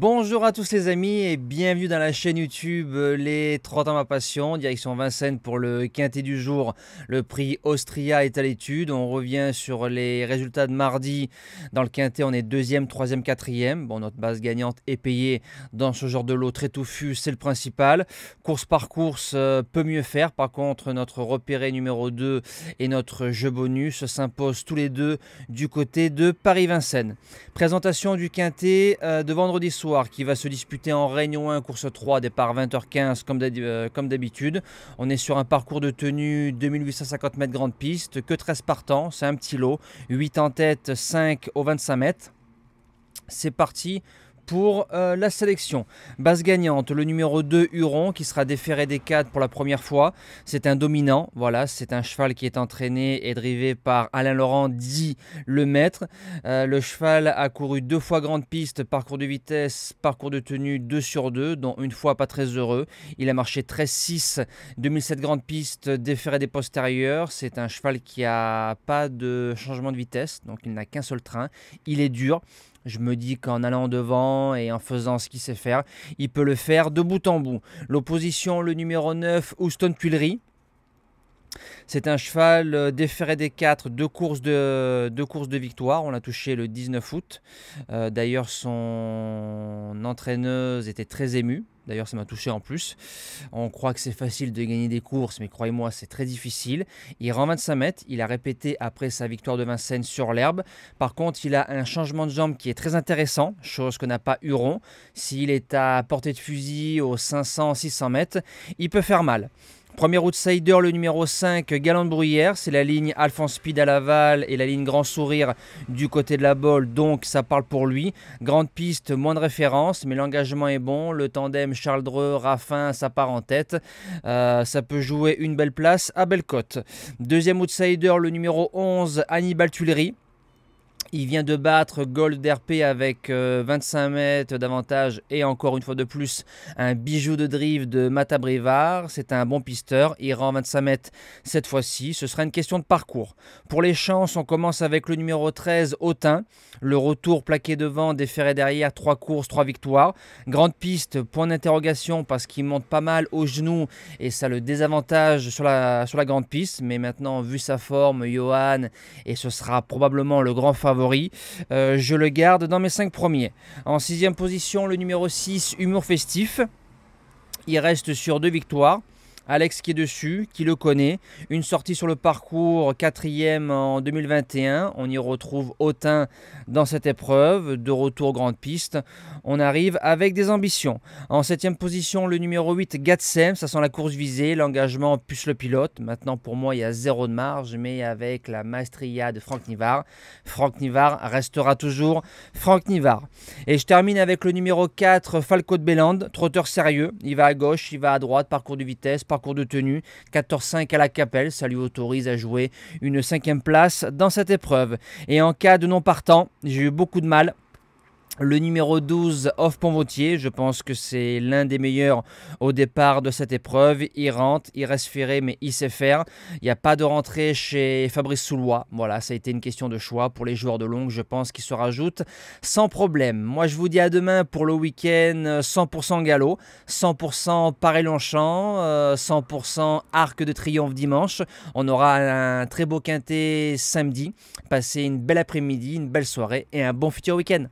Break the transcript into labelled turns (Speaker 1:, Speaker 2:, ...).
Speaker 1: Bonjour à tous les amis et bienvenue dans la chaîne YouTube Les 30 ans ma passion, direction Vincennes pour le quintet du jour. Le prix Austria est à l'étude. On revient sur les résultats de mardi. Dans le quintet, on est deuxième, troisième, quatrième. Bon, notre base gagnante est payée dans ce genre de lot très touffu, c'est le principal. Course par course, peut mieux faire. Par contre, notre repéré numéro 2 et notre jeu bonus s'imposent tous les deux du côté de Paris-Vincennes. Présentation du quintet de vendredi soir qui va se disputer en Réunion 1, course 3, départ 20h15 comme d'habitude. On est sur un parcours de tenue 2850 mètres grande piste, que 13 partants, c'est un petit lot, 8 en tête, 5 aux 25 mètres. C'est parti pour la sélection. Base gagnante, le numéro 2 Huron qui sera déféré des 4 pour la première fois. C'est un dominant, voilà, c'est un cheval qui est entraîné et drivé par Alain Laurent, dit le maître. Le cheval a couru 2 fois grande piste, parcours de vitesse, parcours de tenue 2 sur 2, dont une fois pas très heureux. Il a marché 13,6, 2007 grande piste, déféré des postérieurs. C'est un cheval qui a pas de changement de vitesse, donc il n'a qu'un seul train. Il est dur. Je me dis qu'en allant devant et en faisant ce qu'il sait faire, il peut le faire de bout en bout. L'opposition, le numéro 9, Houston Tuileries. C'est un cheval déféré des 4, deux courses de victoire. On l'a touché le 19 août. D'ailleurs, son entraîneuse était très émue. D'ailleurs, ça m'a touché en plus. On croit que c'est facile de gagner des courses, mais croyez-moi, c'est très difficile. Il rend 25 mètres. Il a répété après sa victoire de Vincennes sur l'herbe. Par contre, il a un changement de jambe qui est très intéressant, chose que n'a pas Huron. S'il est à portée de fusil aux 500-600 mètres, il peut faire mal. Premier outsider, le numéro 5, Galant de Bruyère. C'est la ligne Alphonse Speed à Laval et la ligne Grand Sourire du côté de la Bolle. Donc, ça parle pour lui. Grande piste, moins de référence, mais l'engagement est bon. Le tandem Charles Dreux, Raffin, ça part en tête. Ça peut jouer une belle place à Bellecote. Deuxième outsider, le numéro 11, Hannibal Tuileries. Il vient de battre Gold RP avec 25 mètres d'avantage et encore une fois de plus un bijou de drive de Mata Brivard. C'est un bon pisteur, il rend 25 mètres cette fois-ci. Ce sera une question de parcours. Pour les chances, on commence avec le numéro 13, Autun. Le retour plaqué devant, déféré derrière, 3 courses, 3 victoires. Grande piste, point d'interrogation parce qu'il monte pas mal au genou et ça le désavantage sur la grande piste. Mais maintenant, vu sa forme, Johan, et ce sera probablement le grand favori. Je le garde dans mes 5 premiers. En 6e position, le numéro 6, Humour Festif. Il reste sur 2 victoires. Alex qui est dessus, qui le connaît. Une sortie sur le parcours, 4e en 2021. On y retrouve Autun dans cette épreuve. De retour grande piste. On arrive avec des ambitions. En 7e position, le numéro 8, Gatsem. Ça sent la course visée. L'engagement plus le pilote. Maintenant, pour moi, il y a 0 de marge. Mais avec la maestria de Franck Nivard. Franck Nivard restera toujours Franck Nivard. Et je termine avec le numéro 4, Falco de Bélande. Trotteur sérieux. Il va à gauche, il va à droite. Parcours de vitesse. Parcours de tenue, 14,5 à la Capelle, ça lui autorise à jouer une 5e place dans cette épreuve. Et en cas de non partant, j'ai eu beaucoup de mal. Le numéro 12, Off Pont-Vautier, je pense que c'est l'un des meilleurs au départ de cette épreuve. Il rentre, il reste ferré, mais il sait faire. Il n'y a pas de rentrée chez Fabrice Soulois. Voilà, ça a été une question de choix pour les joueurs de longue. Je pense qu'ils se rajoutent sans problème. Moi, je vous dis à demain pour le week-end 100% galop, 100% Paris-Longchamp, 100% Arc de Triomphe dimanche. On aura un très beau quintet samedi. Passez une belle après-midi, une belle soirée et un bon futur week-end.